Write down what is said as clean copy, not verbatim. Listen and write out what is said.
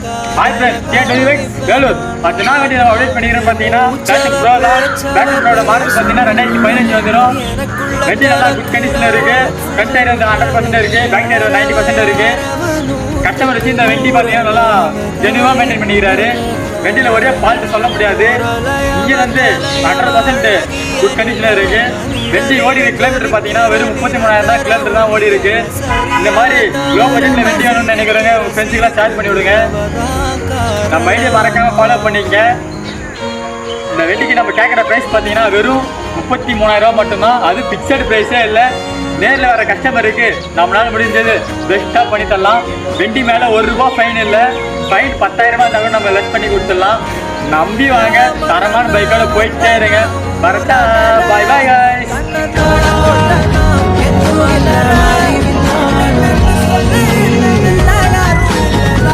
Hi friends, K26 Vellore. 10 நாள் வண்டி நம்ம அப்டேட் பண்ணிக்கிறோம். பார்த்தீங்கன்னா பேட்டரி ப்ரோ தான். பேட்டரி ப்ரோட மாடல் பார்த்தீங்கன்னா 2015 வந்துடும். வண்டி நல்லா குட் கண்டிஷனில் இருக்குது. ஃப்ரண்ட் டயர் வந்து 100% இருக்குது. பேக் டயர் 90% இருக்குது. கஸ்டமர் வச்சு இந்த வண்டி பார்த்தீங்கன்னா நல்லா ஜெனுவாக மெயின்டைன் பண்ணிக்கிறாரு. வண்டியில் ஒரே ஃபால்ட்டு சொல்ல முடியாது. இங்கே வந்து 100% குட் கண்டிஷனில் இருக்குது. வண்டி ஓடி கிலோமீட்டர் பார்த்தீங்கன்னா வெறும் 33,000 கிலோமீட்டர் தான் ஓடி இருக்கு. இந்த மாதிரி லோ பட்ஜெட்டில் வண்டி வேணும்னு நினைக்கிறவங்க உங்கள் ஃப்ரெண்ட்ஸுக்கெல்லாம் சார்ஜ் பண்ணி விடுங்க. நம்ம ஐடியா மறக்காமல் ஃபாலோ பண்ணிக்க. இந்த வண்டிக்கு நம்ம கேட்குற ப்ரைஸ் பார்த்தீங்கன்னா வெறும் 33,000 மட்டும்தான். அது ஃபிக்ஸட் ப்ரைஸே இல்லை. நேரில் வர கஸ்டமருக்கு நம்மளால முடிஞ்சது பெஸ்ட்டாக பண்ணி தரலாம். வண்டி மேலே ₹1 ஃபைன் இல்லை. ஃபைன் 10,000 இருந்தாலும் நம்ம லெஸ் பண்ணி கொடுத்துடலாம். நம்பி வாங்க, தரமான பைக்கோட போயிட்டே இருங்க. வரட்டா, பாய் பாய் गाइस.